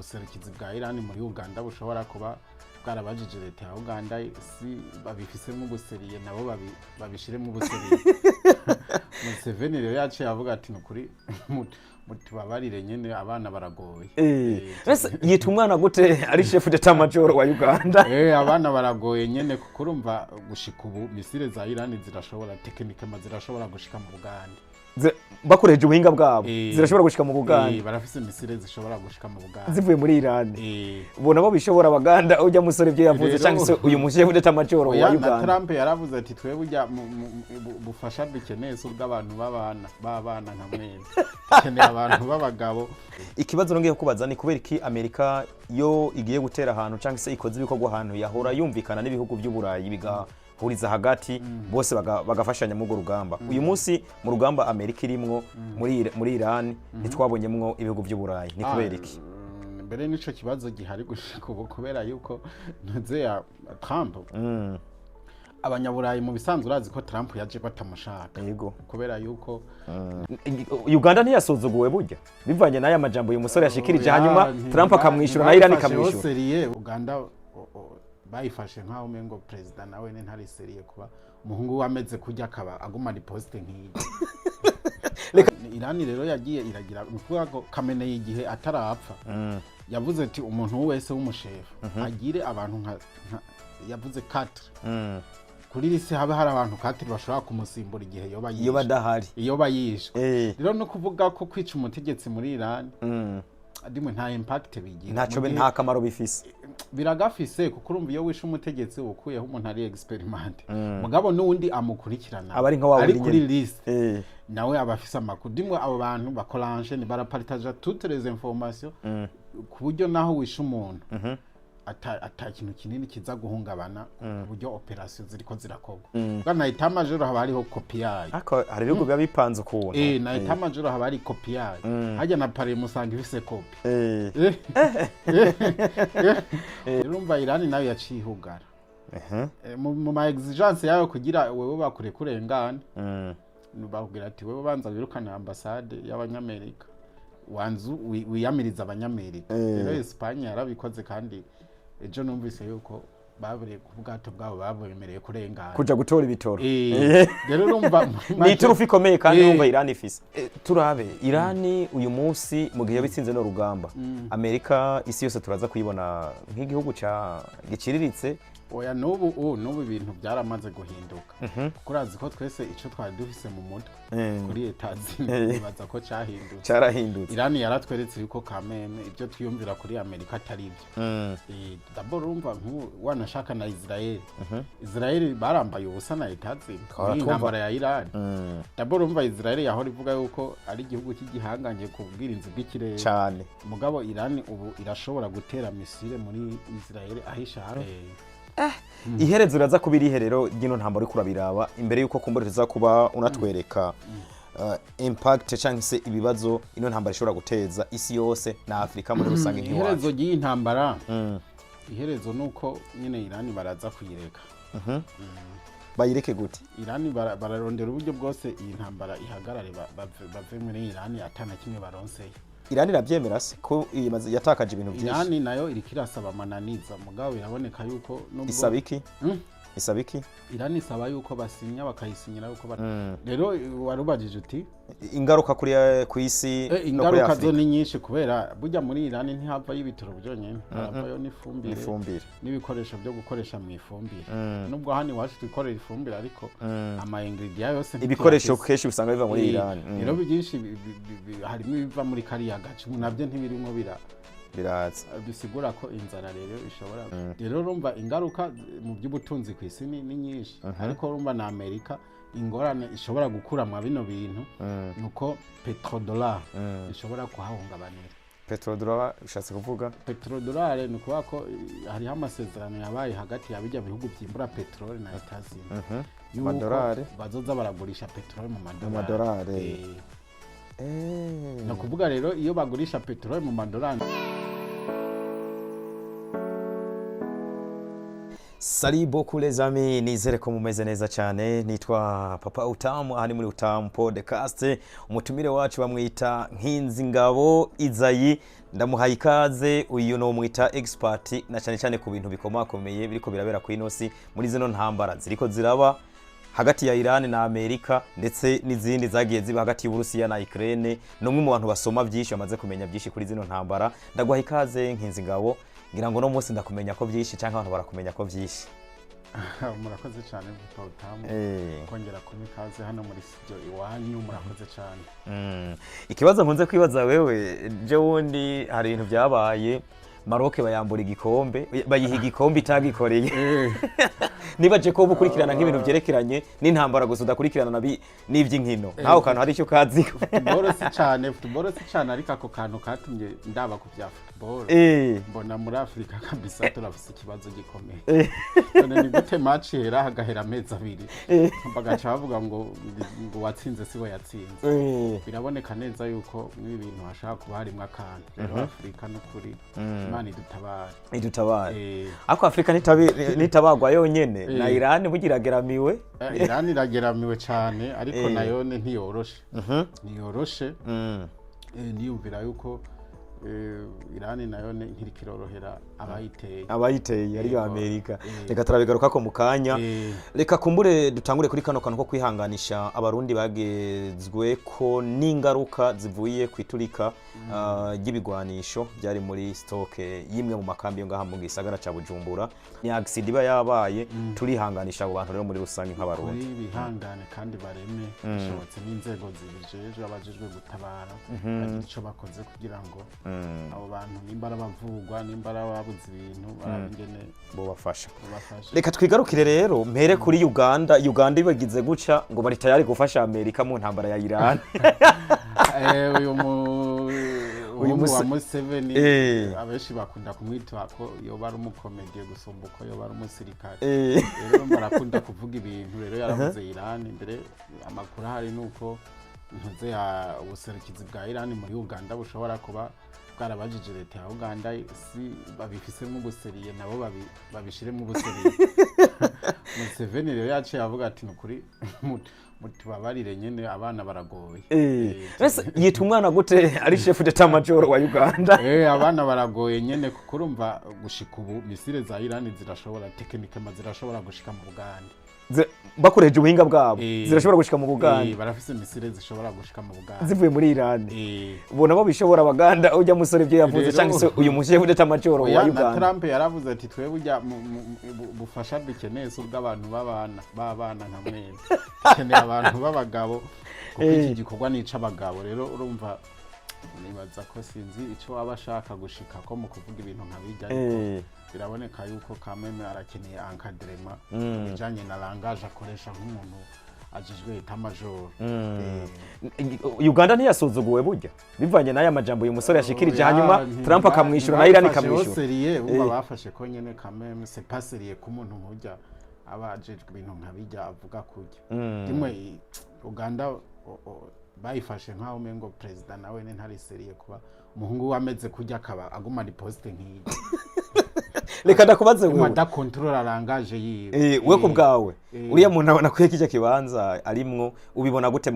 ubuserukizi bwa Iran muri Uganda bushobora kuba bwarabajije leta ya Uganda si babifisemo ubuseriye nabo babishiremo ubuseriye. Museveni rero yaciye avuga ati nukuri mutubabarire nyene abana baragoye. Yita umwana gute ari chef d'etat major wa Uganda? Abana baragoye nyene kuko urumva gushika ubu misile za Iran zirashobora tekinike zirashobora gushika mu Buganda. Bakoreje ubuhinga bwabo zirashobora gushika mu Buganda. Barafise misile zishobora gushika mu Buganda zivuye muri Iran. Ubona bo bishobora Abaganda ujya musore byo yavuze cyangwa se uyu chef d'etat major wa Uganda. Trump yaravuze ati twe bujya bufasha dukeneye ubw'abantu babana nka mwene. Keneye abantu babagabo. Ikibazo nongeye kubaza ni kubera iki Amerika yo igiye gutera ahantu cyangwa se ikoze ibikorwa ahantu yahora yumvikana n'ibihugu by'Uburayi bigahuriza hagati bose bagafashanya mu rugamba. Uyu munsi mu rugamba Amerika irimwo muri Iran ntitwabonyemwo ibihugu by'Uburayi ni kubera iki? Mbere nico kibazo gihari gushika ubu kubera yuko ntuze ya Trump abanyaburayi mu bisanzwe urazi ko Trump yaje batamushaka. Yego. Kubera yuko Uganda ntiyasuzuguwe burya bivanye n'aya majambo uyu musore yashikirije hanyuma Trump akamwishura na Iran ikamwishura. Uganda bayifashe nkaho mengo president nawe ntari seriye kuba umuhungu wameze kujya akaba aguma riposte nk'iyi. Iran rero yagiye iragira ukuvuga ko Khamenei igihe atarapfa yavuze ati umuntu wese w'umushefu agire abantu nka yavuze 4 kuri lisi habe hari abantu 4 bashobora kumusimbura igihe iyo badahari iyo bayishwe. Rero no kuvuga ko kwica umutegetsi muri Iran adimwe nta impact bigira nta kamaro bifise biragafise kuko urumva iyo wishe umutegetsi ukuyeho umuntu ari experiment mugabo n'undi amukurikirana ari kuri list nawe abafise amakuru dimwe abo bantu bakorange ni barapartage toutes les informations ku buryo naho wishe umuntu ata kintu kinini kiza guhungabana ku buryo operation ziriko zirakorwa. Bwana Etat Major haba hariho copy yayo. Hari ibihugu biba bipanze ukuntu. Na Etat Major haba hari copy yayo. Hajya na pare musanga ifise copy. Urumva Iran nayo yacihugara. Mu ma exigence yayo kugira wewe bakure kurengana. Bakubwira ati wewe banza wirukana ambassade y'Abanyamerika. Wanzu wiyamiriza Abanyamerika. Rero Espagne yarabikoze kandi ejo numvise yuko babure ku bwato bwabo babemereye kurengana kuja gutora ibitoro. Rero urumva ni turufi komeye kandi urumva Iran ifise. Turabe Iran uyu munsi mu gihe bitsinze no rugamba Amerika isi yose turaza kuyibona nk'igihugu giciriritse. Oya nubu ibintu byaramaze guhinduka kuko urazi ko twese ico twari dufise mu mutwe kuri Etazini baza ko carahindutse. Iran yaratweretse yuko kameme ibyo twiyumvira kuri Amerika atari ibyo. D'abord urumva wanashaka na Israel barambaye ubusa na Etazini intambara ya Iran. D'abord urumva Israel yahora ivuga yuko ari igihugu cy'igihanganye ku bwirinzi bw'ikirere cyane mugabo Iran ubu irashobora gutera misile muri Israel ahishaka. Iherezo iraza kubiri iherero gino ntambaro kurabiraba imbere yuko kumbura tuza kuba unatwereka impact cyangwa se ibibazo ino ntambara ishobora guteza isi yose na Afrika muri rusange nk'iwacu. Iherezo y'intambara iherezo nuko nyine Iran baraza kuyireka. Bayireke gute? Iran bararondera uburyo bwose iyi ntambara ihagarare bave muri Iran atana kimwe baronseye. Iran irabyemera se ko yatakaje ibintu byinshi. Iran nayo irikirasaba mananiza mugabo iraboneka yuko nubwo isabiki Iran isaba yuko basinya bakayisinyira yuko rero warubajije uti ingaruka ku isi no kuri Afrika zo ni nyinshi kubera burya muri Iran ntihava y'ibitoro byonyene haravayo n'ifumbire n'ibikoresho byo gukoresha mu ifumbire nubwo hani wacu twikorera ifumbire ariko ama ingredient yose ibikoresho keshi bisanga biva muri Iran. Rero byinshi harimo ibiva muri kariya gace nabyo ntibirimo biraza bisigura ko inzara rero ishobora rero urumva ingaruka mu by'ubutunzi ku isi ni nyinshi ariko urumva na Amerika ingorane ishobora gukura mu bino bintu nuko petrodollar ishobora kuhahungabanira. Petrodollar ushatse kuvuga petrodollar ni kuba ko hari amasezerano yabaye hagati y'abijya bihugu byimbura petrol na Etazini y'amadolari bazoza baragurisha petrol mu madolari. No kuvuga rero iyo bagurisha petrol mu madolari Salut beaucoup les amis, nizere ko mumeze neza cyane. Nitwa Papa Utamu, aha ni muri Utamu Podcast. Umutumire wacu bamwita Nkinzingabo Izayi, ndamuhaye ikaze. Uyu no mwita expert na cyane cyane ku bintu bikomakomeye biriko birabera ku inosi muri zino ntambara ziriko ziraba hagati ya Iran na Amerika ndetse n'izindi zagiye ziba hagati y'Uburusiya na Ukraine. Numwe mu bantu basoma byinshi bamaze kumenya byinshi kuri zino ntambara. Ndaguhaye ikaze Nkinzingabo, ngira ngo no munsi ndakumenya ko byinshi cyangwa abantu barakumenya ko byinshi. Murakoze cyane Papa Utamu kongera kumikaze hano muri studio iwanyu, murakoze cyane. Ikibazo nkunze kwibaza wewe, je wundi hari ibintu byabaye Maroc bayambura igikombe, bayiha igikombe itagikoreye. Niba je ko bukurikirana nk'ibintu byerekeranye n'intambara gusa udakurikirana n'ivy'inkino, naho kantu hari icyo kazi. Football si cyane ariko ako kantu katumye ndaba ku bya football. Mbona muri Afrika kabisa turafise ikibazo gikomeye. None ni gute match hera hagahera amezi abiri bagaca bavuga ngo watsinze siwe yatsinze. Biraboneka neza yuko mwi bintu hashaka kuba harimo akantu. Rero Afrika n'ukuri Imana idutabare. Ako Afrika nitabagwa yonyene na Iran bugirageramiwe. Iran irageramiwe cyane ariko nayo ntiyoroshe. Ntiyoroshe. Niyumvira yuko Iran nayo ntirikirorohera abayiteye ari Amerika. Reka turabigaruka ko mukanya. Reka kumbure dutangure kuri kano kantu ko kwihanganisha abarundi bagezwe ko n'ingaruka zivuye kwiturika y'ibigwanisho byari muri stock yimwe mu makambi yo ngaha mu gisagara ca Bujumbura. Ni accident iba yabaye, turihanganisha abo bantu rero muri rusange nk'abarundi. Kuri bihangane kandi bareme bishobotse n'inzego zibijeje abajejwe gutabara bagira ico bakoze kugira ngo abo bantu nimbara bavugwa nimbara babuze ibintu barangene bo bafasha. Reka twigarukire rero mpere kuri Uganda ibagize guca ngo bari tayari gufasha Amerika mu ntambara ya Iran. Uyu wa Museveni abeshi bakunda kumwita ko yoba ari umukomediye gusumba uko yoba ari umusirikare. Rero barakunda kuvuga ibintu rero yaravuze Iran imbere amakuru hari nuko ntuze ya ubuserukizi bwa Iran muri Uganda bushobora kuba bwarabajije leta ya Uganda si babifisemo ubuseriye nabo babishiremo ubuseriye. Museveni rero yaciye avuga ati nukuri mutubabarire nyene abana baragoye. Ese yita umwana gute ari chef d'etat major wa Uganda? Abana baragoye nyene kuko urumva gushika ubu misile za Iran zirashobora tekinike zirashobora gushika mu Buganda. Bakoreje ubuhinga bwabo zirashobora gushika mu Buganda. Barafise misile zishobora gushika mu Buganda zivuye muri Iran. Ubona bo bishobora Abaganda ujya musore byo yavuze cyangwa se uyu chef d'etat major wa Uganda. Trump yaravuze ati twebwe ujya bufasha dukeneye ubw'abantu babana nka mwene. Keneye abantu b'abagabo kuko iki gikorwa nica abagabo. Rero urumva nibaza ko sinzi ico abashaka gushika ko mu kuvuga ibintu nkabijya ariko biraboneka yuko Kameme arakeneye encadrement bijanye na langage akoresha nk'umuntu ajijwe eta major. Uganda ntiyasuzuguwe burya bivanye n'aya majambo uyu musore yashikirije hanyuma Trump akamwishura na Iran ikamwishura. Umva bafashe ko nyene Kameme c'est pas sérieux ku muntu nkujya abajejwe ibintu nkabijya avuga kujya. Dimwe Uganda bayifashe nkaho mengo president nawe ntari seriye kuba umuhungu wameze kujya akaba aguma ari poste nk'iyi. Reka ndakubaze wewe da control arangaje yiwe we ku bwawe uriya muntu abona ko kijya kibanza arimwo ubibona gute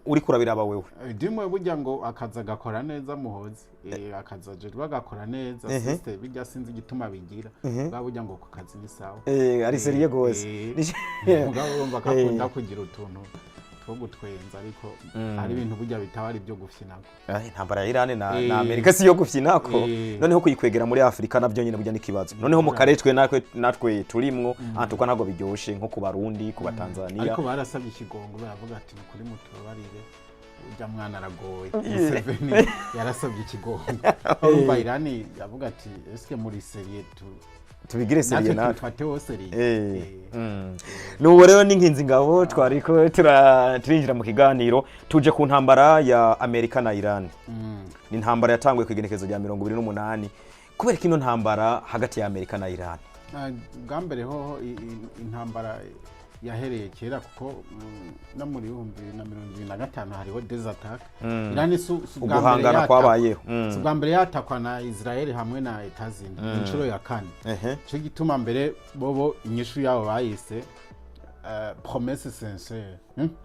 uri kurabira aba wewe? Dimwe burya ngo akaza gakora neza muhozi akaza je bagakora neza system bijya sinzi gituma bigira bwa burya ngo ku kazi ni sawa ari seriye gose. Mugabo urumva kakunda kugira utuntu two gutwenza ariko hari ibintu burya bitawari byo gufyinako. Intambara ya Iran na Amerika si yo gufyinako. Noneho kuyikwegera muri Afrika navyo nyine burya n'ikibazo. Noneho mu karetwe natwe turimwo antuka nago biryoshe nko ku Barundi ku Batanzania. Ariko barasabye ikigongo baravuga ati kuri mutubabarire ujya mwana aragoye. Museveni yarasabye ikigongo. Urumva Iran yavuga ati eske muri serie tubigire seriye natwe tufate wo seriye. Nuwo rero ni Nkinzingabo twariko turinjira mu kiganiro tuje ku ntambara ya Amerika na Iran. Ni intambara yatanguye ku igenekezo rya 28 kubera kino ntambara hagati ya Amerika na Iran. Gambere ho intambara yahereye kera kuko no muri 2025 hariho des attaques Iran uguhangana kwabayeho ubwa mbere yatakwa na Israel hamwe na Etats-Unis inshuro ya kane cyo gituma mbere bobo inyishu yabo bayise promesse sincere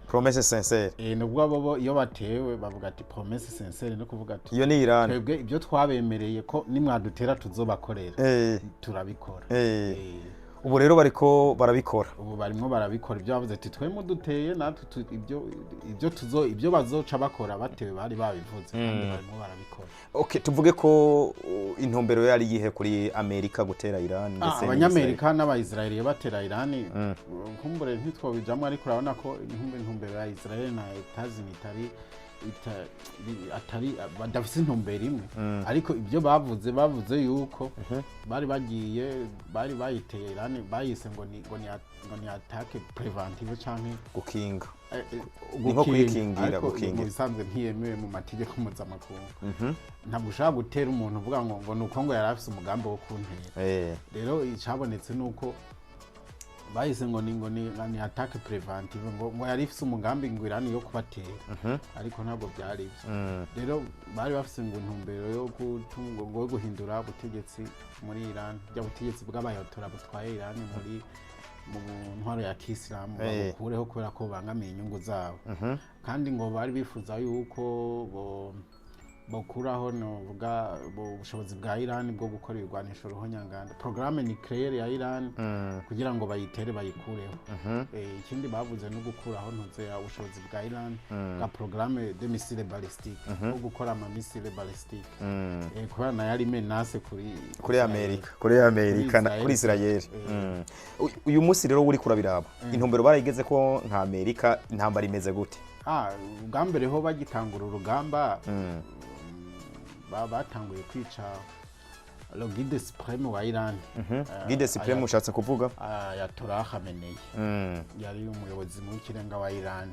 promesse sincere nubwo bobo iyo batewe bavuga ati promesse sincere no kuvuga ati iyo ni Iran twebwe ibyo twabemereye ko nimwadutera tuzobakorera turabikora ubu rero bariko barabikora ubu barimo barabikora ibyo bavuze ati twe muduteye natwe ibyo bazoca bakora batewe bari babivuze kandi barimo barabikora okay tuvuge ko intumbero yari yihe kuri Amerika gutera Iran ndetse abanyamerika n'abaisraeli batera Iran kumbure ntitwobijamwe ariko urabona ko intumbero ya Israel na Etats-Unis atari badafise intumbero imwe ariko ibyo bavuze yuko bari bayiteye Iran bayise ngo ni attaque preventive canke gukinga niko kwikingira gukinga bisanzwe ntiyemewe mu mategeko mpuzamakungu ntabwo ushaka gutera umuntu uvuga ngo nuko ngo yari afise umugambi wo kuntera rero icabonetse nuko bahise ngo ni attaque preventive ngo yari ifise umugambi ngo Iran yo kubatera ariko ntabwo byari byo rero bari bafise ngo intumbero yo guhindura ubutegetsi muri Iran bya butegetsi bw'abayotora butwaye Iran muri mu ntwaro ya Kisilamu bakureho kubera ko bangamiye inyungu zabo kandi ngo bari bifuza yuko bokuraho novuga ubushobozi bwa Iran bwo gukora ibigwanisho ruhonyanganda programme nucléaire ya Iran kugira ngo bayitere bayikureho ikindi bavuze no gukuraho ntuze ubushobozi bwa Iran bwa programme de missile balistique bwo gukora ama missile balistique kubera na yari menace kuri Amerika kuri Israel uyu munsi rero uri kurabiraba intumbero barayigeze ko nka Amerika intambara imeze gute ubwambere ho bagitangura urugamba batanguye kwica le guide supreme wa Iran guide supreme ushatse kuvuga Ayatollah Khamenei yari umuyobozi mu kirenga wa Iran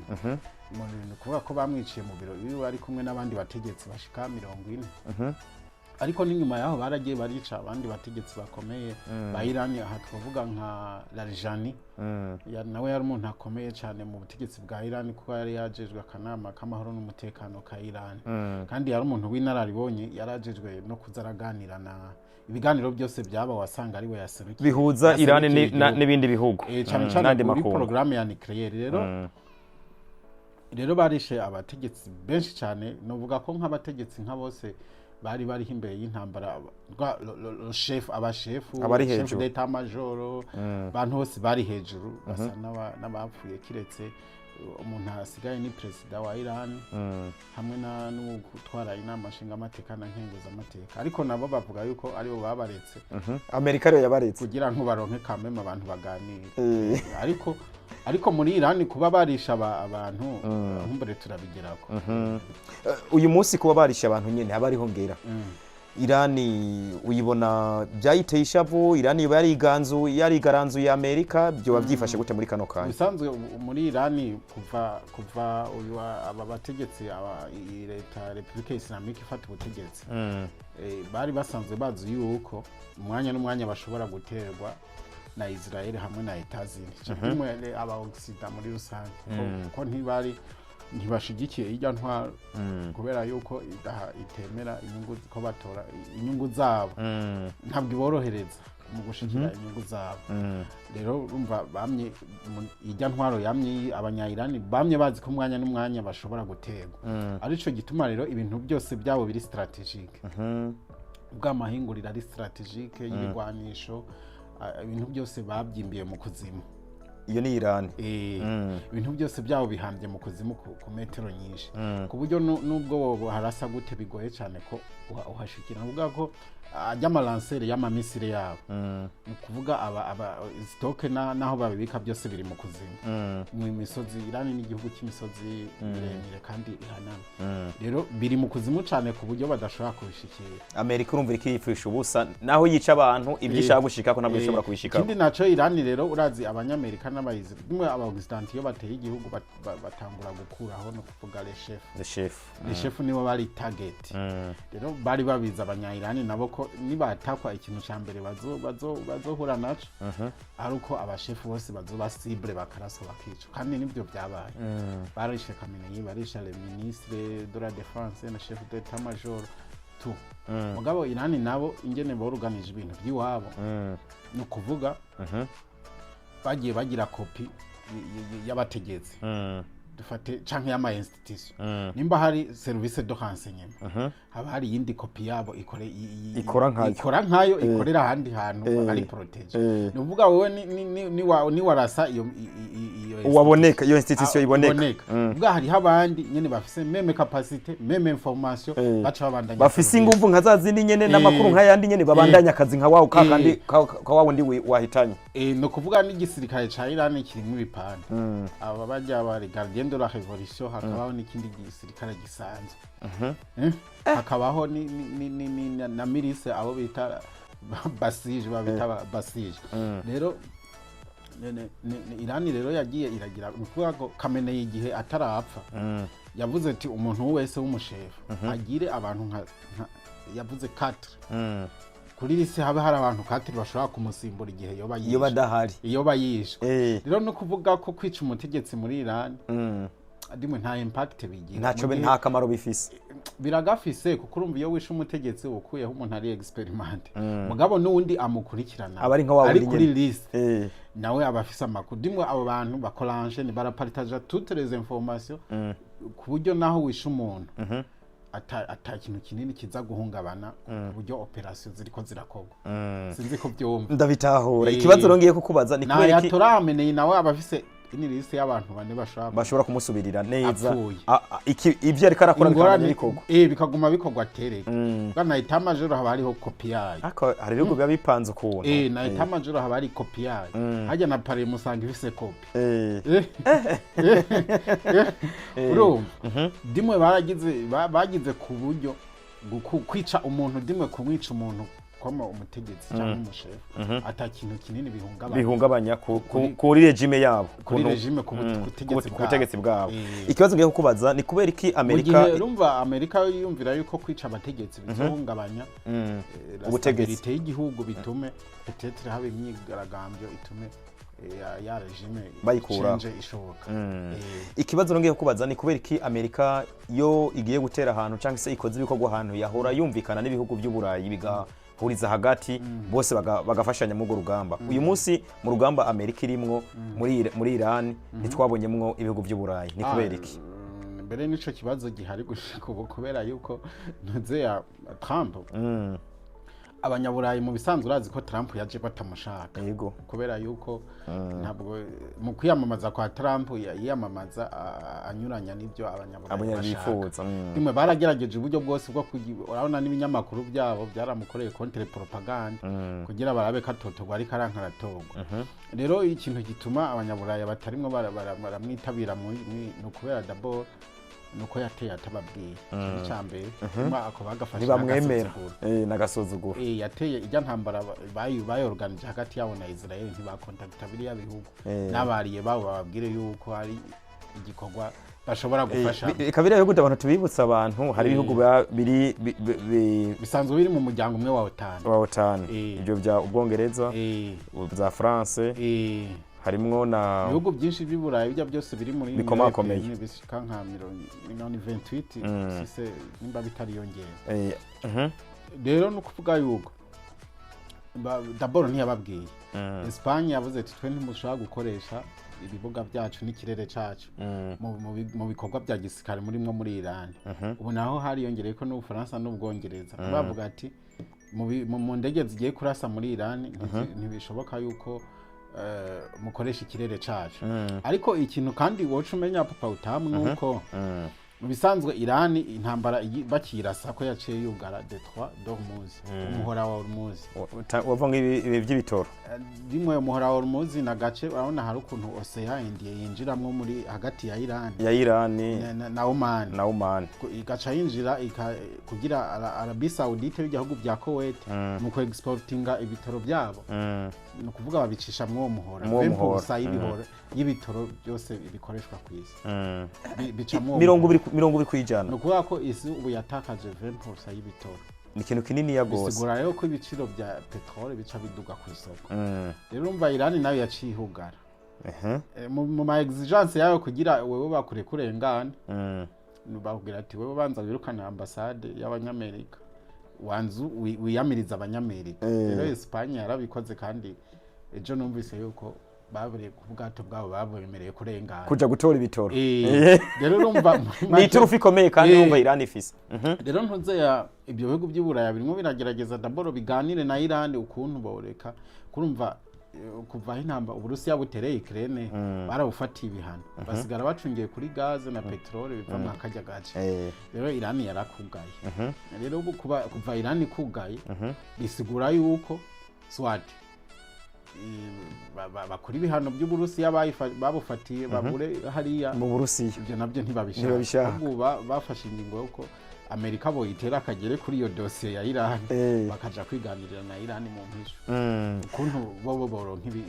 mu kuvuga ko bamwiciye mu biro biwe ari kumwe n'abandi bategetsi bashika 40 ariko n'inyuma yaho baragiye barica abandi bategetsi bakomeye ba Iran aha twavuga nka Larijani nawe yari umuntu akomeye cyane mu butegetsi bwa Iran kuko yari yajejwe akanama k'amahoro n'umutekano ka Iran kandi yari umuntu w'inararibonye yarajejwe no kuzaraganira na ibiganiro byose byaba wasanga ari we yaserukiye bihuza Iran n'ibindi bihugu cyane cyane muri programme ya nucléaire rero barishe abategetsi benshi cyane novuga ko nk'abategetsi nka bose bari imbere y'intambara chef d'état major bantu bose bari hejuru basa n'abapfuye kiretse umuntu asigaye ni president wa Iran hamwe no gutwara inama nshinga amateka na nkenguza amateka ariko nabo bavuga yuko aribo babaretse Amerika rero yabaretse kugira ngo baronke kameme abantu baganire ariko muri Iran kuba barisha abantu nkumbere turabigerako uyu munsi kuba barisha abantu nyene abariho ngera Iran uyibona byayiteye ishavu Iran yarigaranzu ya Amerika byo bavyifashe gute muri kano kanya bisanzwe muri Iran kuva uyu aba bategetsi leta Republika Islamique ifata ubutegetsi bari basanzwe bazi yuko umwanya bashobora guterwa na Israel hamwe na Etats-Unis cyangwa aba Occident muri rusange ko ntibashigikiye ijya ntwaro kubera yuko itemera inyungu ko batora inyungu zabo ntabwo iborohereza mu gushikira inyungu zabo rero urumva bamye ijya ntwaro yamye abanya-Iran bamye bazi ko umwanya n'umwanya bashobora guterwa arico gituma rero ibintu byose byabo biri strategique bw'amahinguriro ari strategique y'ibigwanisho ibintu byose babyimbiye mu kuzimu iyo ni Iran ibintu byose byabo bihambye mu kuzimu ku metero nyinshi ku buryo nubwo harasa gute bigoye cyane ko uhashikira uvuga ko ajya amalanseri y'amamisire yabo ni kuvuga aba stoke naho babibika byose biri mu kuzimu mu misozi Iran n'igihugu cy'imisozi miremire kandi ihanana rero biri mu kuzimu cyane ku buryo badashobora kubishikira Amerika urumva ikifisha ubusa naho yica abantu ibyishaka gushika ko nabwo ishobora kubishika ikindi naco Iran rero urazi abanyamerika n'abayizi bimwe abagistanti iyo bateye igihugu batangura gukuraho no kuvuga le chef nibo bari target rero bari babiza abanyayirani nabo ko nibatakwa ikintu ca mbere bazohura naco ari uko abashefu bose bazoba cible bakarasa bakica kandi nibyo byabaye barishe Khamenei barisha le ministre de la défense na chef d'état major tout mugabo Irani nabo ingene boruganije ibintu by'iwabo no kuvuga bagiye bagira kopi y'abategetsi dufate canke y'ama institution nimba hari service de renseignement haba hari yindi kopi yabo ikora nkayo ikorera ahandi hantu ari protege nuvuga wowe ni warasa iyo waboneka iyo institution iboneka ubwa hari habandi nyene bafise meme capacité meme information baca babandanya bafise inguvu nka zazindi nyene n'amakuru nka yandi nyene babandanya akazi nka wawo kakandi kawawo ndi wahitanye no kuvuga n'igisirikare ca Iran kirimo ibipande aba bajya bari gardien de la révolution hakabaho n'ikindi gisirikare gisanzwe hakabaho na milice abo bita basije babita basije rero Irani rero yagiye iragira ukuvuga ko Khamenei igihe atarapfa yavuze ati umuntu wese w'umushefu agire abantu nka yavuze 4 kuri lisi habe hari abantu 4 bashobora kumusimbura igihe iyo badahari iyo bayishwe rero no kuvuga ko kwica umutegetsi muri Iran adimwe nta impact bigira nta kamaro bifise biragafise kuko urumva iyo wishe umutegetsi ukuyeho umuntu ari experiment mugabo n'undi amukurikirana ari kuri list nawe abafise amakuru dimwe abo bantu bakorange ni barapartage toutes les informations ku buryo naho wishe umuntu ata kintu kinini kiza guhungabana ku buryo operation ziriko zirakorwa sinzi ko byumva ndabitahura ikibazo rongeye kukubaza ni kubera iki Khamenei nawe abafise ini liste y'abantu bane bashobora kumusubirira neza ivyo ariko arakora bikaguma bikaguma bikorwa tereka bwana itamajoro haba hariho kopi yayo hari rero biba bipanze ukuntu na itamajoro haba hari kopi yayo hajya na pare musanga ifise kopi urumva dimwe bagize ku buryo kwica umuntu dimwe kumwica umuntu koma umutegetsi cyangwa umushefu ata kintu kinini bihungabanya kuri regime yabo kuri regime ku butegetsi bwabo ikibazo ngiye kukubaza ni kubera iki Amerika urumva Amerika yumvira yuko kwica abategetsi bizohungabanya ubutegetsi y'igihugu bitume peut-être habe imyigaragambyo itume ya regime bayikura ishoboka ikibazo ngiye kukubaza ni kubera iki Amerika yo igiye gutera ahantu cyangwa se ikoze ibikorwa ahantu yahora yumvikana n'ibihugu by'uburayi huriza hagati bose bagafashanya mu rugamba uyu munsi mu rugamba Amerika irimwo muri Iran ntitwabonyemwo ibihugu by'uburayi ni kubera iki mbere nico kibazo gihari gushika ubu kubera yuko ntuze ya Trump abanyaburayi mu bisanzwe urazi ko Trump yaje batamushaka yego kubera yuko ntabwo mu kwiyamamaza kwa Trump yiyamamaza anyuranya n'ibyo abanyaburayi bifuza nimwe baragerageje uburyo bwose bwo urabona n'ibinyamakuru byabo byaramukoreye contre propaganda kugira barabe katotogwa ari karankaratorwa rero ikintu gituma abanyaburayi batarimwe baramwitabira no kubera d'abord nuko yateye atababwiye cyambere kuma ako bagafasha ntibamwemera nagasuzugura yateye ijya ntambara bayorganije hagati yabo na Israel ntibakontakta biriya bihugu n'abariye babo bababwire yuko hari igikorwa bashobora gufasha kabira yo abantu tubibutsa abantu hari ibihugu biri bisanzwe biri mu muryango umwe wa OTAN ibyo bya Ubwongereza za France harimwo na ibihugu byinshi by'Uburayi bijya byose biri muri bikomakomeye bishika nka 28 sise nimba bitariyongera rero no kuvuga yuko d'abord ntiyababwiye Espagne yavuze ati twe ntimushaka gukoresha ibibuga byacu n'ikirere cyacu mu bikorwa bya gisirikare muri Iran ubu naho hariyongereye ko n'Ubufaransa n'Ubwongereza bavuga ati mu ndege zigiye kurasa muri Iran ntibishoboka yuko mukoresha ikirere cyacu ariko ikintu kandi wocu umenya papa utamu nuko mu bisanzwe Irani intambara bakirasa ko yaciye yugara Detroit d'Hormuz umuhora wa Hormuz wavanga ibi by'ibitoro rimwe umuhora wa Hormuz na gace urabona hari ukuntu Ocean India yinjiramwo muri hagati ya Irani na Oman igaca yinjira kugira Arabie Saoudite y'igihugu bya Kuwait mu ku exportinga ibitoro byabo no kuvuga babicisha mwo muhora 20% y'ibitoro byose bikoreshwa ku isi bicamwo 20 kwijana no kuvuga ko isi ubu yatakaje 20% y'ibitoro ni ikintu kinini ya gose bisigura rero ko ibiciro bya petrole bica biduga ku isoko rero umva Irani nayo yacihugara mu ma exigence yayo kugira wewe bakure kurengana bakubwira ati wewe banza wirukana ambassade y'abanyamerika wanzu wiyamiriza abanyamerika rero Espagne yarabikoze kandi ejo numvise yuko babure ku bwato bwabo babemereye kurengana kuja gutora ibitoro rero urumva ni turufi komeye kandi urumva Iran ifise rero ntuze ya ibyo bihugu by'Uburaya birimo biragerageza daboro biganire na Iran ukuntu boreka kurumva kuva intamba Uburusiya butereye Ukraine barabufatiye ibihano basigara bacungiye kuri gaze na petrole biva mu akajya gace rero Iran yarakugaye rero kuva Iran kugaye bisigura yuko swat bakuri ibihano by'Uburusiya babufatiye babure hariya mu Burusiya ibyo nabyo ntibabishaka ubu bafashe ingingo yuko Amerika boyitera akagere kuri iyo dossier ya Iran bakaja kwiganirira na Iran mu mpisho ukuntu bo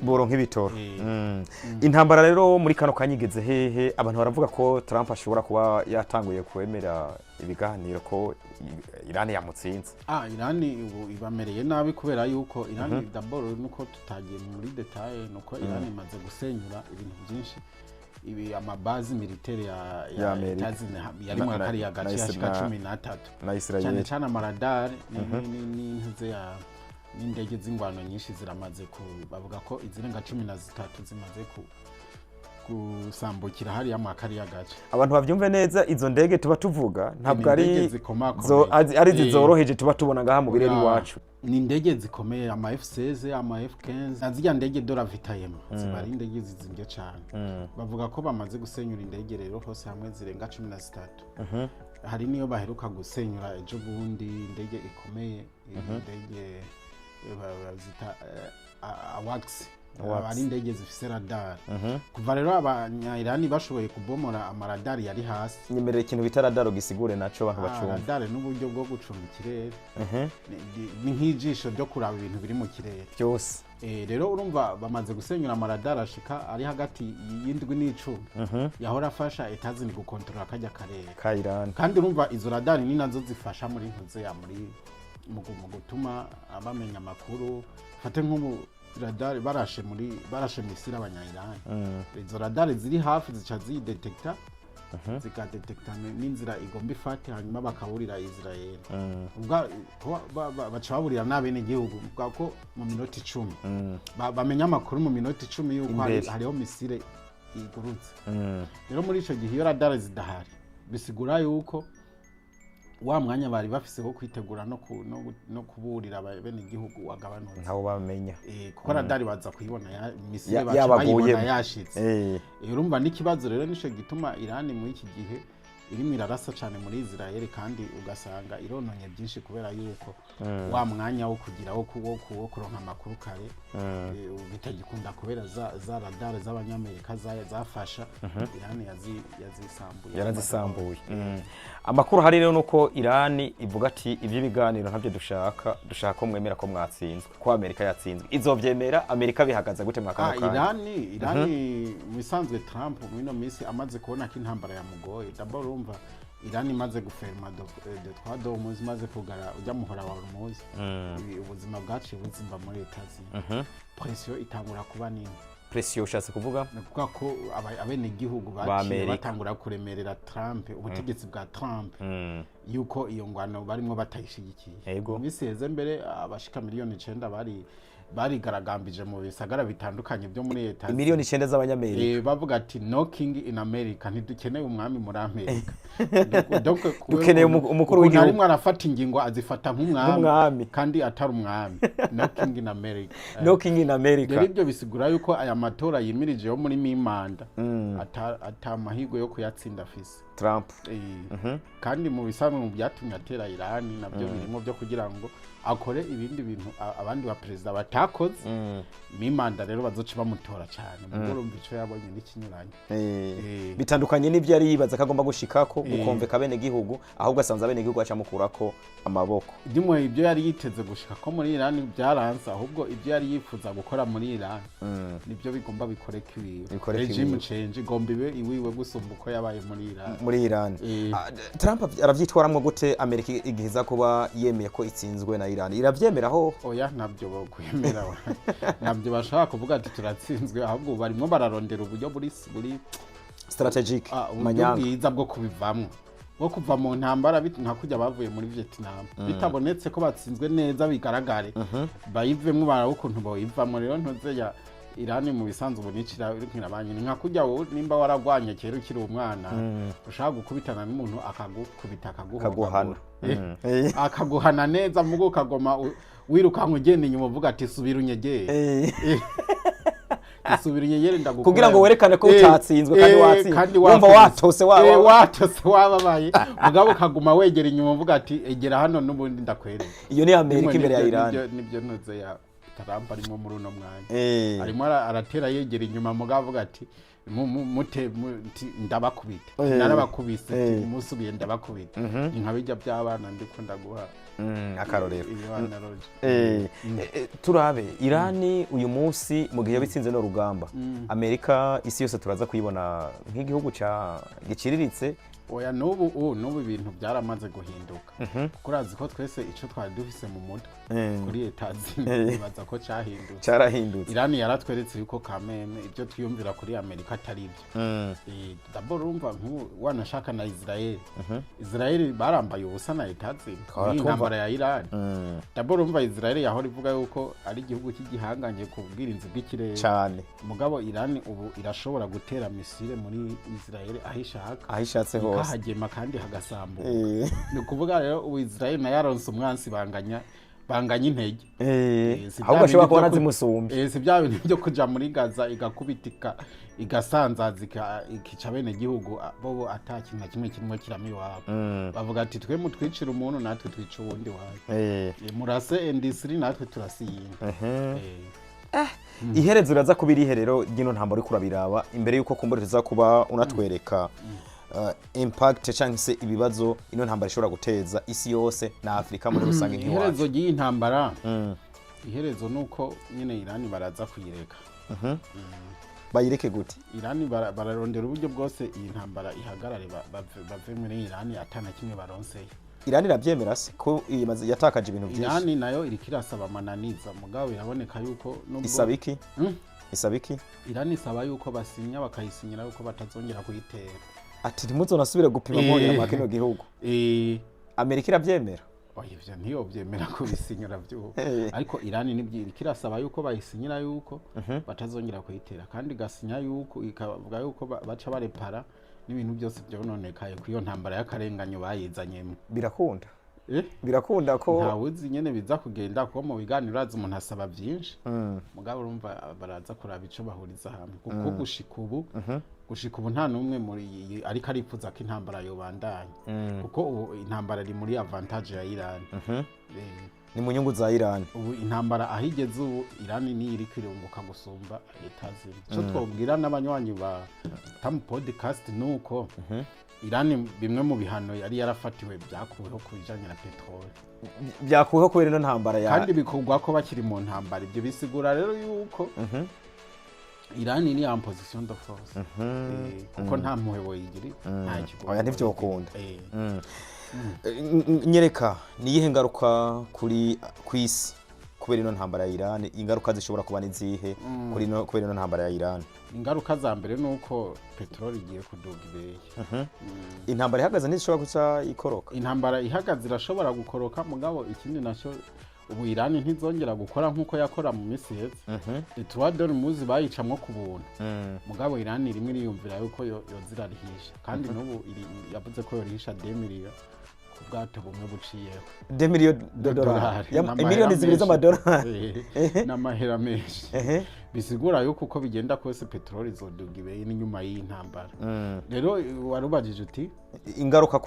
boronka ibitoro intambara rero muri kano kanyigeze hehe abantu baravuga ko Trump ashobora kuba yatanguye kwemera ibiganiro ko Iran yamutsinze Iran ubu ibamereye nabi kubera yuko Iran d'abord nuko tutagiye muri detail nuko Iran imaze gusenyura ibintu byinshi ibi amabazi militaire ya Amerika yari mu kari ya gace yashika 13 na Israel cyane cyane amaradar n'intuze ya n'indege z'ingwano nyinshi ziramaze bavuga ko izirenga 13 zimaze kusambukira hari ya makari ya gace abantu bavyumve neza izo ndege tuba tuvuga ntabwo ari zizoroheje tuba tubona ngaha mu bireri wacu ni indege zikomeye ama F16 ama F15 nazijya ndege doravitayemo zibari indege zizimvye cyane bavuga ko bamaze gusenyura indege rero hose hamwe zirenga 13 hari niyo baheruka gusenyura ejo bundi indege ikomeye indege bazita AWACS ari indege zifise radar kuva rero abanya-Irani bashoboye kubomora amaradari yari hasi nyemerera ikintu bita radar gisigure naco abantu bacumva radar n'uburyo bwo gucunga ikirere ni nk'ijisho ryo kuraba ibintu biri mu kirere byose rero urumva bamaze gusenyura amaradari ashika ari hagati y'indwi n'icumi yahora afasha etazini gukontorora akajya karere ka Iran kandi urumva izo radari ni nazo zifasha muri ntuze ya muri mu gutuma abamenya amakuru fate nk'ubu radar barashe misira abanya-Iran izo radar ziri hafi zica zidetekta zikadetekta n'inzira igomba ifate hanyuma bakaburira Israel ubwa baca baburira n'abene gihugu ubwa ko mu minota 10 bamenya amakuru mu minota 10 yuko hariho misire igurutse rero muri ico gihe iyo radar zidahari bisigura yuko wa mwanya bari bafise ko kwitegura no kuburira bene igihugu wagabanutse ntawo bamenya kuko radari baza kuyibona ya misile bayibona yashitse urumva n'ikibazo rero nico gituma Iran muri iki gihe irimo irarasa cyane muri Israel kandi ugasanga irononye byinshi kubera yuko wa mwanya wo kugira wo kuronka amakuru kare bitagikunda kubera za radar z'abanyamerika zafasha Iran yarazisambuye amakuru hari rero nuko Iran ivuga ati ibyo biganiro ntabyo dushaka ko mwemera ko mwatsinzwe ko Amerika yatsinzwe izovyemera Amerika bihagaze gute mwakana Iran mu bisanzwe Trump mu ino minsi amaze kubona ko intambara yamugoye d'abord urumva Iran imaze guferma Detroit d'Hormuz imaze kugara ujya muhora wa Hormuz ubuzima bwaciye buzimba muri Etazi pression itangura kuba nini pression ushatse kuvuga nakuvuga ko abene igihugu baciye batangura kuremerera Trump ubutegetsi bwa Trump yuko iyo ngwano barimo batayishigikiye biseze mbere abashika miliyoni 9 barigaragambije mu bisagara bitandukanye byo muri Leta miliyoni 9 z'abanyamerika bavuga ati no king in America ntidukeneye umwami muri Amerika dukeneye umukuru w'igihugu arimo arafata ingingo azifata nk'umwami kandi atari umwami no king in America no king in America rero ibyo bisigura yuko aya matora yimirije yo muri mimanda atamahigo yo kuyatsinda afise Trump kandi mu bisanzwe mu byatumye atera Irani nabyo birimo byo kugira ngo akore ibindi bintu abandi ba perezida batakoze mimanda rero bazoca bamutora cyane mu urumva ico yabonye n'ikinyuranye bitandukanye n'ibyo yari yibaza kagomba gushikako gukomveka bene gihugu ahubwo asanze bene gihugu acamukurako amaboko dimwe ibyo yari yiteze gushika ko muri Irani byaranze ahubwo ibyo yari yifuza gukora muri Irani nibyo bigomba bikoreka ibiwe regime change igomba ibe iwiwe gusumba uko yabaye muri Irani Trump aravyitwaramwo gute Amerika igihiza kuba yemeye ko itsinzwe na Irani iravyemeraho oya nabyo bo kwemera nabyo bashaka kuvuga ati turatsinzwe ahubwo barimo bararondera uburyo buri strategic manyanga bwiza bwo kubivamwo bwo kuva mu ntambara nka kujya bavuye muri Vietnam bitabonetse ko batsinzwe neza bigaragare bayivemwe barabukuntu boyivamwe rero ntoze ya Irani mu bisanzwe ubunicira nkirabanye nka kujya nimba waragwanye kero ukiri umwana ushaka gukubitana n'umuntu akagukubita akaguhana akaguhana neza mugo kagoma wirukanka ugenda inyuma uvuga ati subira unyegere isubira inyegere ndagukora kugira ngo werekane ko utatsinzwe kandi wumva watose wababaye mugabo kaguma wegera inyuma uvuga ati egera hano n'ubundi ndakwereka iyo ni Amerika imbere ya Irani nibyo ntuze ya Trump arimo muri uno mwanya arimo aratera yegera inyuma mugabo avuga ati ndabakubita narabakubise musubiye ndabakubita inkabijya by'abana ndiko ndaguha akarorero turabe Irani uyu munsi mu gihe bitsinze no rugamba Amerika isi yose turaza kuyibona nk'igihugu giciriritse oya nubu ibintu byaramaze guhinduka kuko urazi ko twese ico twari dufise mu mutwe kuri etazini bibaza ko cyarahindutse Irani yaratweretse yuko kameme ibyo twiyumvira kuri Amerika atari byo d'abord urumva wanashaka na Israel barambaye ubusa na etazini intambara ya Irani d'abord urumva Israel yahora ivuga yuko ari igihugu cy'igihanganye ku bwirinzi bw'ikirere cyane mugabo Irani ubu irashobora gutera misile muri Israel ahishatse hose kahagema kandi hagasambuka ni kuvuga rero ubu Israel na yaronse umwansi banganya intege ahubwo ashobora kubona zimusumbye si bya bintu byo kuja muri Gaza igakubitika igasanzaza ikica bene gihugu bobo atakintu na kimwe kirimo kiramiwabo bavuga ati twe mutwicira umuntu natwe twica uwundi wawe murase industry natwe turasiyinda iherezo uraza kubira iherero ryino ntambara uri kurabiraba imbere yuko kumbura tuza kuba unatwereka impact cyangwa se ibibazo ino ntambara ishobora guteza isi yose na Afrika muri rusange nk'iwacu iherezo ry'intambara iherezo nuko nyine Irani baraza kuyireka bayireke gute Irani bararondera uburyo bwose iyi ntambara ihagarare bave muri Irani atana kimwe baronseye Irani irabyemera se ko yatakaje ibintu byinshi Irani nayo irikirasaba mananiza mugabo iraboneka yuko nubwo isabiki Irani isaba yuko basinya bakayisinyira yuko batazongera kuyitera ati ntimuzonasubire gupima mpora mu kino gihugu Amerika irabyemera ivyo ntiyo byemera ko bisinyira byo ariko Irani nibyiri kirasaba yuko bayisinyira yuko batazongera kuyitera kandi gasinya yuko ikavuga yuko baca barepara n'ibintu byose byononekaye ku iyo ntambara y'akarenganyo bayizanyemo birakunda ko ntawuzi nyene biza kugenda ko mu biganiro azi umuntu asaba byinshi mugabo urumva baraza kuraba ico bahuriza hamwe kuko gushika ubu nta numwe muri ariko arifuza ko intambara yobandanya kuko intambara iri muri avantage ya Irani ni mu nyungu za Irani ubu intambara ahigeze ubu Irani ni iri kwirunguka gusumba etazini cyo twobwira n'abanywanyi ba Tam Podcast nuko Irani bimwe mu bihano yari yarafatiwe byakuweho ku bijanye na petrole byakuweho kubera ino ntambara kandi bikugwa ko bakiri mu ntambara ibyo bisigura rero yuko Irani ni en position de force kuko nta muhebo yigiri nta kigo oya ntivyo ukunda nyereka niyihe ngaruka kuri kwisi kubera ino ntambara ya Irani ingaruka zishobora kuba nizihe kuri no kubera ino ntambara ya Irani ingaruka za mbere nuko petrol igiye kuduga ibeye intambara ihagaze ntishobora guca ikoroka intambara ihagaze irashobora gukoroka mugabo ikindi nacyo ubu Irani ntizongera gukora nkuko yakora mu minsi heze Etwadon muzi bayicamwo ku buntu mugabo Irani rimwe riyumvira yuko yozira rihisha kandi n'ubu yavuze ko yorihisha 2 million ku bwato bumwe buciyeho 2 million dolari miliyoni zibiri z'amadolari n'amahera menshi bisigura yuko uko bigenda kose peteroli izoduga ibeye n'inyuma y'intambara rero warubajije uti ingaruka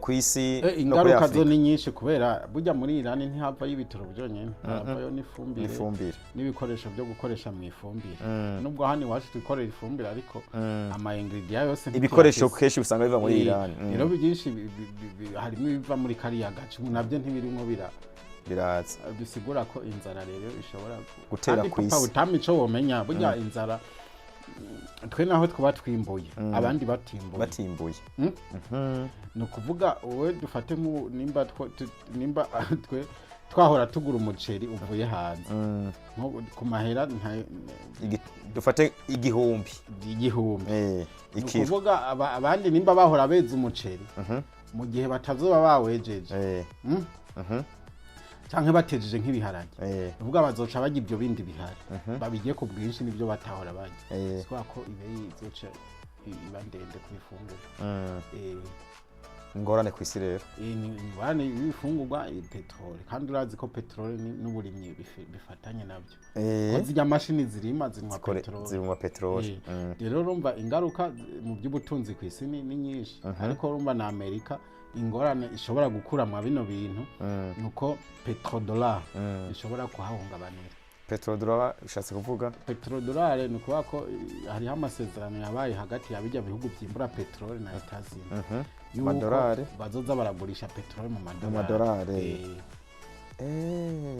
ku isi ingaruka zo ni nyinshi kubera burya muri Iran ntihava y'ibitoro byonyine havayo n'ifumbire n'ibikoresho byo gukoresha mu ifumbire nubwo hano iwacu dukorera ifumbire ariko ama ingredient yose ibikoresho kenshi usanga biva muri Iran rero byinshi harimo ibiva muri kariya gace nabyo ntibirimo biraza bisigura ko inzara rero ishobora gutera ku isi utamico womenya burya inzara twe naho twaba twimbuye abandi batimbuye ni ukuvuga wowe dufate nimba twe twahora tugura umuceri uvuye hanze ku mahera dufate igihumbi ni ukuvuga abandi nimba bahora beza umuceri mu gihe batazoba bawejeje canke batejeje nk'ibiharage uvuga bazoca bajya ibyo bindi bihari babigiye ku bwinshi nibyo batahora bajya swa ko ibeyi izoca iba ndende ku ifunguro ingorane ku isi rero ingorane y'ifungurwa peteroli kandi urazi ko peteroli n'uburimyi bifatanye nabyo ko zijya mashini zinywa peteroli rero urumva ingaruka mu by'ubutunzi ku isi ni nyinshi ariko urumva na Amerika ingorane ishobora gukura mu bino bintu nuko petrodollar ishobora kuhahungabanira. Petrodollar ushatse kuvuga petrodollar ni kuvuga ko hariho amasezerano yabaye hagati y'abijya bihugu byimbura petrol na Etats-Unis amadolari bazoza baragurisha petrol mu madolari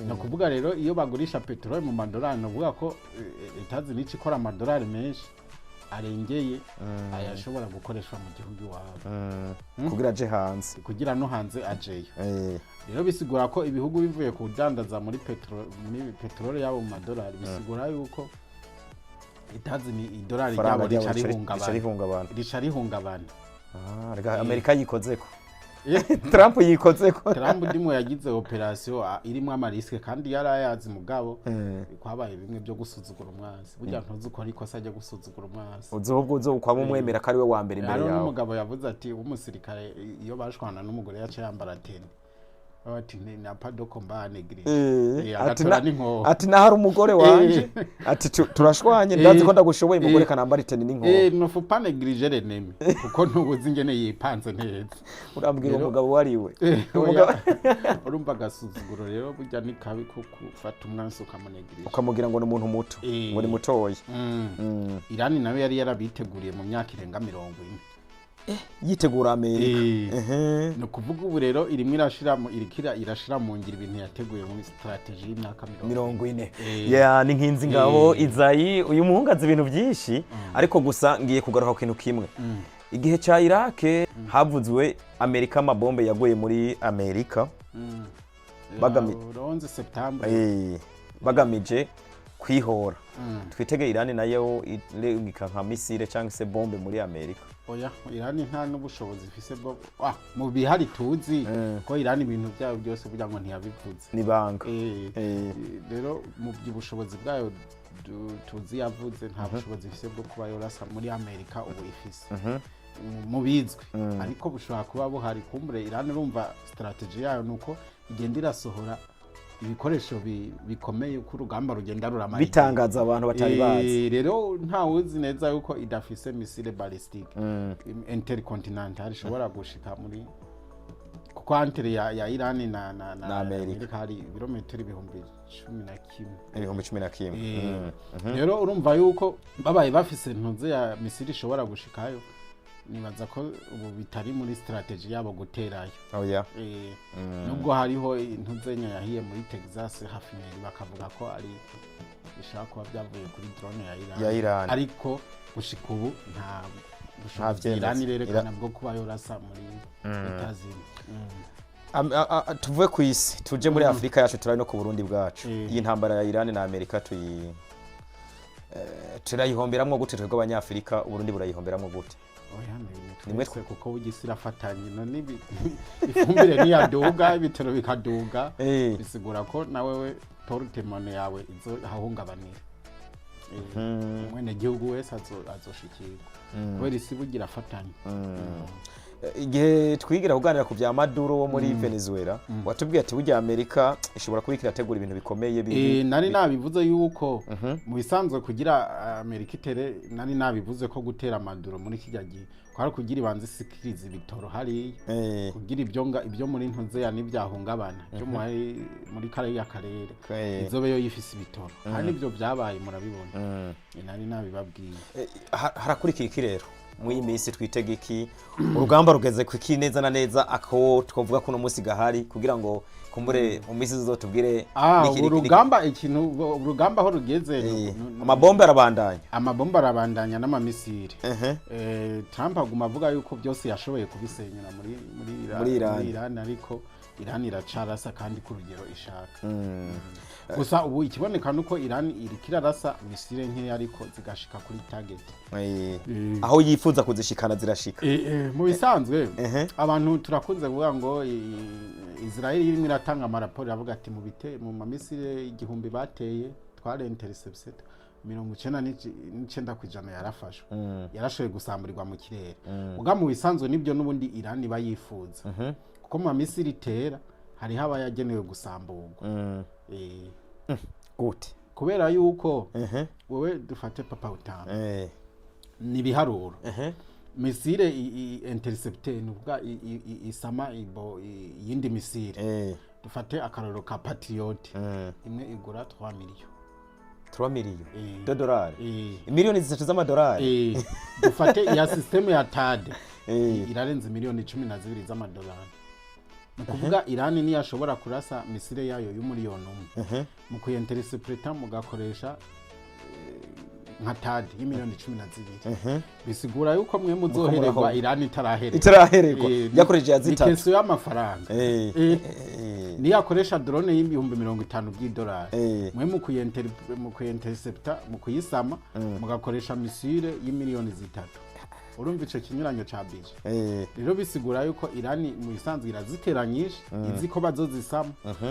no kuvuga rero iyo bagurisha petrol mu madolari no kuvuga ko Etats-Unis ikora amadolari menshi arengeye ayashobora gukoreshwa mu gihugu iwabo kugira aje hanze kugira no hanze ajeyo rero bisigura ko ibihugu bivuye kudandaza muri petrol yabo mu madolari bisigura yuko Etats-Unis idolari ryabo ricari Amerika yikozeko Trump yikozeko Trump ndimo yagize operation irimo amariske kandi yarayazi mugabo kwabaye bimwe byo gusuzugura umwanzi burya ntuzukora ikosa ajya gusuzugura umwanzi uzobwo uzokwamo mwemera kari we wa mbere imbere yawe n'umugabo yavuze ati umusirikare iyo bashwana n'umugore yace yambara teni ati na padoko mbane giri ati na hari umugore wanje ati turashwanye ndazi ko ndagushoboye umugore kanambara iteni n'inko no fupane grijere neme kuko ntubuzi ingene yipanze neza urambwira umugabo wariwe urumva gasuzuguro rero burya ni kabi ko gufata umwansi ukamunegirije ukamugira ngo n'umuntu muto ngo ni mutoyi Irani nawe yari yarabiteguriye mu myaka irenga 40 yitegura Amerika no kuvuga ubu rero irimo irashira mu ngira ibintu yateguye muri strategy y'imyaka 40 ni nkinzi ngabo Izayi uyu muhungaza ibintu byinshi ariko gusa ngiye kugaruka ku kintu kimwe igihe ca Iraq havuzwe Amerika amabombe yaguye muri Amerika bagamije kwihora twitege Irani nayo irengika nka misile cyangwa se bombe muri Amerika oya Irani nta n'ubushobozi ifise bwo mu bihari tuzi ko Irani ibintu byayo byose burya ngo ntiyabivuze ni banga rero mu by'ubushobozi bwayo tuzi yavuze nta bushobozi ifise bwo kuba yorasa muri Amerika ubu ifise mu bizwi ariko bushobora kuba buhari kumbure Irani urumva strategy yayo nuko igenda irasohora ibikoresho bikomeye ku rugamba rugenda ruramara bitangaza abantu batari bazi rero nta wuzi neza yuko idafise missile ballistique intercontinental ishobora gushika muri kuko antere ya Iran na Amerika hari ibirometero 11 rero urumva yuko babaye bafise ntuze ya missile ishobora gushikayo nibaza ko ubu bitari muri strategy yabo guterayo nubwo hariho intuzenya yahiye muri Texas hafi bakavuga ko ari ishaka kuba byavuye kuri drone ya Iran ariko gushika ubu nta bushobozi Iran irerekana bwo kuba yorasa muri Etats-Unis tuvuye ku isi tuje muri Afrika yacu turari no ku Burundi bwacu iyi ntambara ya Iran na Amerika turayihomberamwo gute twebwe abanyafrika Burundi burayihomberamwo gute nimwe twe kuko bugisira fatanye none ifumbire ni yaduga ibitero bikaduga bisigura ko nawe we portemone yawe izo hahungabanira mwene gihugu wese azoshikirwa kubera isi bugira fatanye igihe twigira kuganira ku bya Maduro wo muri Venezuela watubwiye ati burya Amerika ishobora kuba ikirategura ibintu bikomeye nari nabivuze yuko mu bisanzwe kugira Amerika itere nari nabivuze ko gutera Maduro muri kijya gihe kwari kugira ibanze sikiriza ibitoro hari kugira ibyo muri ntuze ya nibyahungabana byo muri kariya karere izobe yo yifise ibitoro hari nibyo byabaye murabibona nari nabibabwiye harakurikiye iki rero muri minsi twitega iki urugamba rugeze ku iki neza na neza ako twavuga ko no munsi gahari kugira ngo kumbure mu minsi zizotubwire urugamba aho rugeze amabombe arabandanya n'amamisiri Trump aguma avuga yuko byose yashoboye kubisenyura muri Iran ariko Iran iracarasa kandi ku rugero ishaka gusa ubu ikiboneka nuko Iran irikirarasa misire nke ariko zigashika kuri target aho yifuza kuzishikana zirashika mu bisanzwe abantu turakunze kuvuga ngo Israel irimo iratanga amaraporo avuga ati mu mamisire igihumbi bateye tware intercepted 99% yarafashwe yarashoboye gusamburirwa mu kirere uga mu bisanzwe nibyo nubundi Iran iba yifuza kuko mu mamisire itera hari haba yagenewe gusamburwa gute kubera yuko wewe dufate papa utama ni biharuro misile intercepter nuvuga isama yindi misile dufate akaroro ka Patriot imwe igura 3 millions $3 miliyoni zitatu z'amadolari dufate ya system ya THAAD irarenze miliyoni 12 z'amadolari nukuvuga Iran ni yashobora kurasa misile yayo y'umuriyoni umwe mu kuyentercepta mugakoresha nka THAAD y'imiliyoni 12 bisigura yuko mwe muzohererwa Iran itarahererwa yakoresha yazitatu ikeso y'amafaranga ni yakoresha drone y'ibihumbi 50 by'idolari mwe mu kuyentercepta mu kuyisama mugakoresha misile y'imiliyoni 3 urumva ico kinyuranyo ca bije rero bisigura yuko Iran mu bisanzwe iraziteranyisha izi ko bazozisama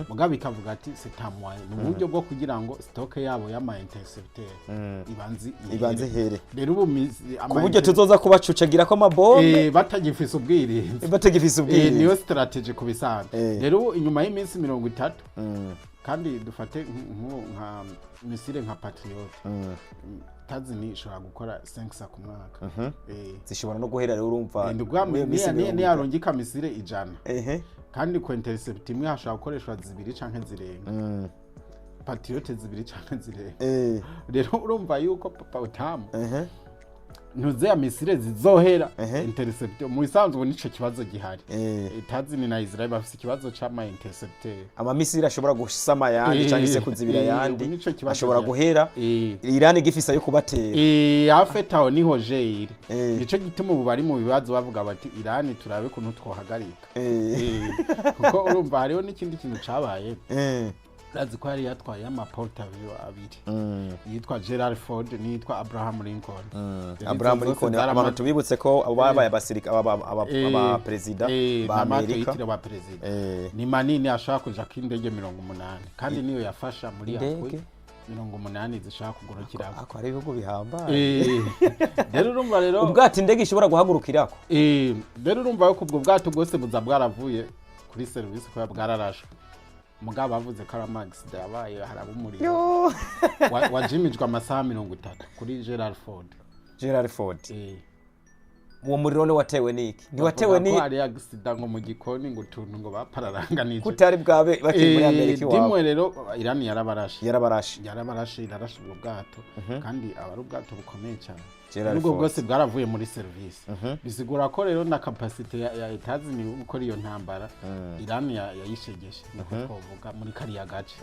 mugabe ikavuga ati setamwaye mu buryo bwo kugira ngo stock yabo y'ama interceptor ibanze here rero ubu ku buryo tuzoza kubacucagira ko amabombe batagifise ubwirinde niyo strategy kubisanzwe rero inyuma y'iminsi 30 kandi dufate nka misile nka Patriot tazini ishobora gukora 5 ku mwaka zishobora no guhera rero urumva ni yarongika misile ijana kandi ku intercept imwe hashobora gukoreshwa 2 canke zirenga Patriot 2 canke zirenga rero urumva yuko papa utamu ntuze ya misile zizohera interceptor mu bisanzwe nico kibazo gihari tazini na Israel bafite ikibazo c'ama interceptor ama misile ashobora gusama yandi cyangwa se kuzibira yandi ashobora guhera Iran igifisa yo kubatera afetaho niho jeire nico gituma ubu bari mu bibazo bavuga bati Iran turabe kuntu twohagarika kuko urumva hariho n'ikindi kintu cabaye Razi ko yari yatwaye amaportavio abiri yitwa Gerald Ford nitwa Abraham Lincoln Abraham Lincoln abantu tubibutse ko ababaye abasirika aba president ba Amerika ni manini ashaka kuja kindege 80 kandi niyo yafasha muri yakwe 80 zishaka kugurukira ako ari ibihugu bihambaye rero urumva rero ubwato indege ishobora guhagurukirako rero urumva yuko ubwo bwato bwose buza bwaravuye kuri service ko bwararashwe mugabo bavuze ko Max yabaye harabumuriro wajimijwe amasaha 30 kuri Gerald Ford uwo muriro ne watewe niki ntiwatewe ni ari accident ngo mu gikoni ngo tuntu ngo bapararanganije kutari bwabe bakiri muri Amerika iwabo dimwe rero Iran yarabarashe ubwo bwato kandi aba ari ubwato bukomeye cyane ubwo bwose bwaravuye muri service bisigura ko rero na capacity ya Etazini gukora iyo ntambara Iran yayishegeshe nako twovuga muri kariya gace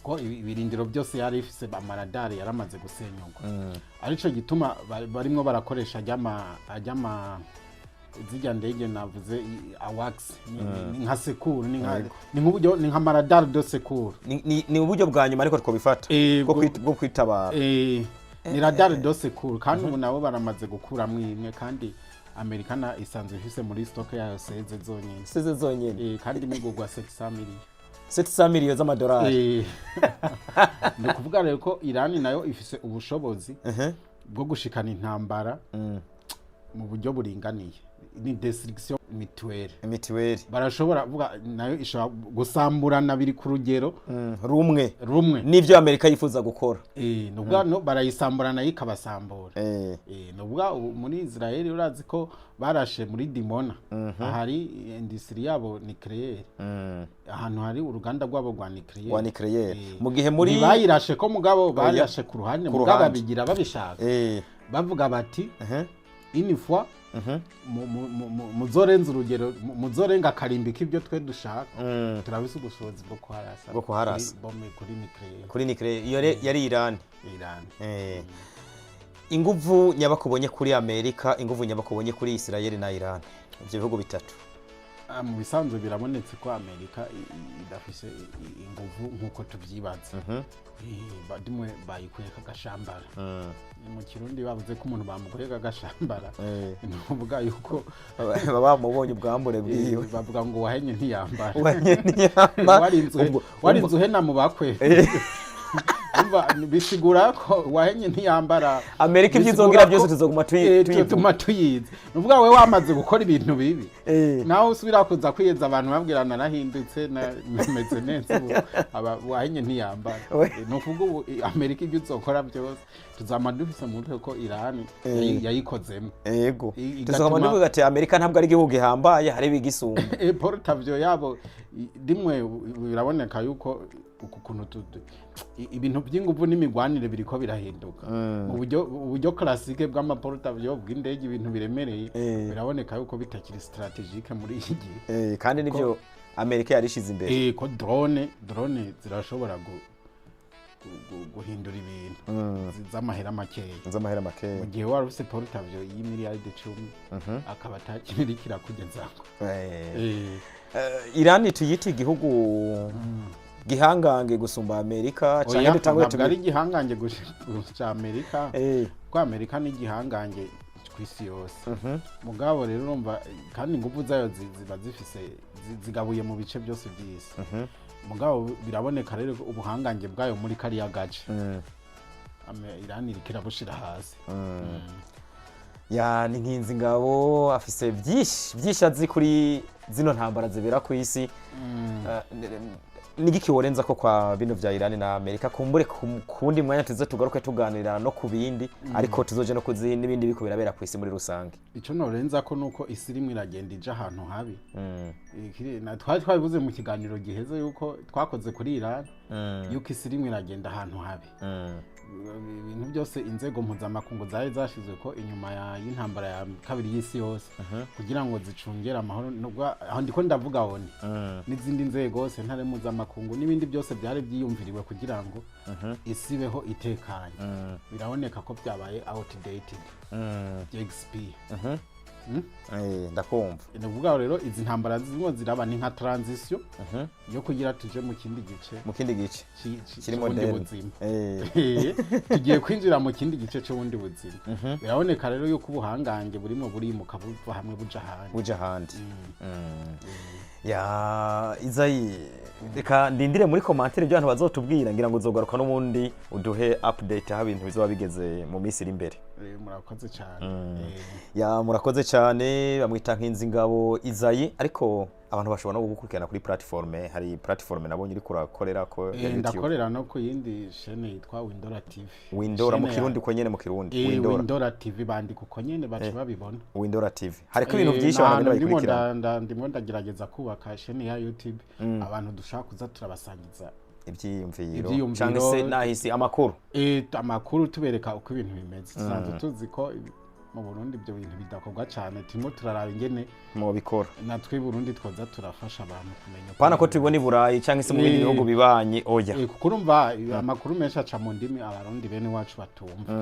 ko ibirindiro byose yari ifise amaradari yaramaze gusenyurwa arico gituma barimo barakoresha ajyama zijya ndege navuze AWACS ni nka secure ni nk'uburyo ni nka maradar de secure ni uburyo bwa nyuma ariko twobifata bwo kwitabara ni radar de secure kandi ubu nabo baramaze gukuramo imwe kandi Americana isanzwe ifise muri stock yayo seze zonyene kandi imigurwa 700 million z'amadolari ni kuvuga rero ko Iran nayo ifise ubushobozi bwo gushikana intambara mu buryo buringaniye ni destruction mituweli barashobora vuga nayo ishobora gusamburana biri ku rugero rumwe n'ivyo Amerika yifuza gukora nubwo no barayisamburana yikabasambura nubwo muri Israel urazi ko barashe muri Dimona hari industrie yabo nucléaire ahantu hari uruganda rwabo rwa nucléaire mu gihe muri bayirashe ko mugabo barashe ku ruhande mugabo bigira babishaka bavuga bati une fois muzorenza urugero muzorenga akarimbika ibyo twe dushaka turabise ubushobozi bwo kuharasa bombe kuri nucléaire iyo yari Iran inguvu nyabakubonye kuri Amerika inguvu nyabakubonye kuri Israel na Iran ibyo bihugu bitatu mu bisanzwe birabonetse ko Amerika idafise inguvu nkuko tuvyibaza badimwe bayikuye kagashambara mu Kirundi bavuze ko umuntu bamukuye kagashambara nuvuga yuko baba mubonye ubwambure bwiwe bavuga ngo wahenye ntiyambara warinze uhena mu bakwe bisigura ko wahenye ntiyambara Amerika ivyizongera byose tuzoguma tuyize nuvuga we wamaze gukora ibintu bibi naho usubira kuza kwiyeza abantu babwirana nahindutse nameze neza wahenye ntiyambara nuvuga Amerika ivyizokora byose tuzama dufise mu mutwe ko Iran yayikozemo yego tuzama duvuga ati Amerika ntabwo ari igihugu gihambaye hari bigisumba portavyo yabo dimwe biraboneka yuko ukuntu ibintu by'inguvu n'imigwanire biriko birahinduka uburyo classique bw'amaportavyo bw'indege ibintu biremereye biraboneka yuko bitakiri strategique muri iki gihe kandi nivyo Amerika yarishize imbere ko drone zirashobora guhindura ibintu z'amahera makeya mu gihe wari ufise portavyo y'imiliyaridi 10 akaba atakiri kirakugezako Iran tuyita igihugu gihangange gusumba Amerika cyane dutangwe tugari gihangange gusha Amerika ko Amerika ni gihangange kwisi yose mugabo rero urumva kandi ingufu zayo ziba zifise zigabuye mu bice byose by'isi mugabo biraboneka rero ubuhangange bwayo muri kariya gace Iran irikira bushira hasi ya ni nkinzi ngabo afise byinshi azi kuri zino ntambara zibera ku isi nigiki worenza ko kwa bino vya Iran na Amerika kumbure kundi mwanya tuze tugaruke tuganira no kubindi ariko tuzoje no kuzi nibindi biko birabera ku isi muri rusange ico norenza ko nuko isi rimwe iragenda ija ahantu habi na twabivuze mu kiganiro giheze yuko twakoze kuri Iran yuko isi rimwe iragenda ahantu habi ibintu byose inzego mpuzamakungu zari zashizwe ko inyuma y'intambara ya kabiri y'isi yose kugira ngo zicungere amahoro nubwo aho ndiko ndavuga hone n'izindi nzego sentare mpuzamakungu n'ibindi byose byari byiyumviriwe kugira ngo isi beho itekanye biraboneka ko byabaye outdated XP ndakumva ndavuga rero izi ntambara zimwe ziraba ni nka transition yo kugira tuje mu kindi gice kiri modern tugiye kwinjira mu kindi gice cyo bundi buzima biraboneka rero yuko ubuhangange burimo burimuka buva hamwe buja handi ya Izayi reka ndindire muri commentaire byo abantu bazotubwira ngira ngo uzogaruka n'ubundi uduhe update ha ibintu bizoba bigeze mu minsi iri imbere murakoze cyane ya murakoze cyane bamwita nkinzi ngabo Izayi ariko abantu bashobora no gukurikirana kuri hari platform nabonye uri kurakorera ko ndakorera no ku yindi chaîne yitwa Windora mu Kirundi ko nyene mu Kirundi Windora TV bandi kuko nyene bacu babibona Windora TV hariko ibintu byinshi abantu bayikurikirana ndimo ndagerageza kubaka chaîne ya YouTube abantu dushaka kuza turabasangiza ibyiyumviro cyangwa se nahisi amakuru tubereka uko ibintu bimeze sanze tuzi ko mu Burundi ibyo bintu bidakorwa cyane turimo turaraba ingene mu bikora natwe Burundi twoza turafasha abantu kumenya pana ko tubona Burayi cyangwa se mu bindi bihugu bibanye oya kuko urumva amakuru menshi aca mu ndimi abarundi bene wacu batumva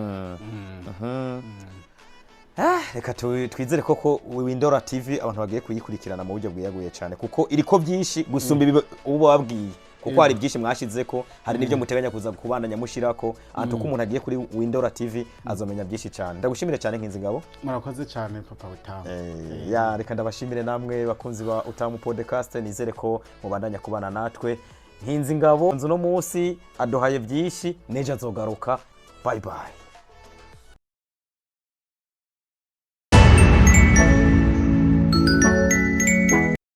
reka twizere koko Windora TV abantu bagiye kuyikurikirana mu buryo bwiyaguye cyane kuko iriko byinshi gusumba ubu babwiye kuko hari byinshi mwashize ko hari nivyo muteganya kuza kubandanya mushirako anto ko umuntu agiye kuri Windora TV azomenya byinshi cyane ndagushimire cyane nkinzi ngabo murakoze cyane papa Utamu ya reka ndabashimire namwe bakunzi ba Utamu podcast nizere ko mubandanya kubana natwe nkinzi ngabo nzo no munsi adohaye byinshi neje azogaruka bye bye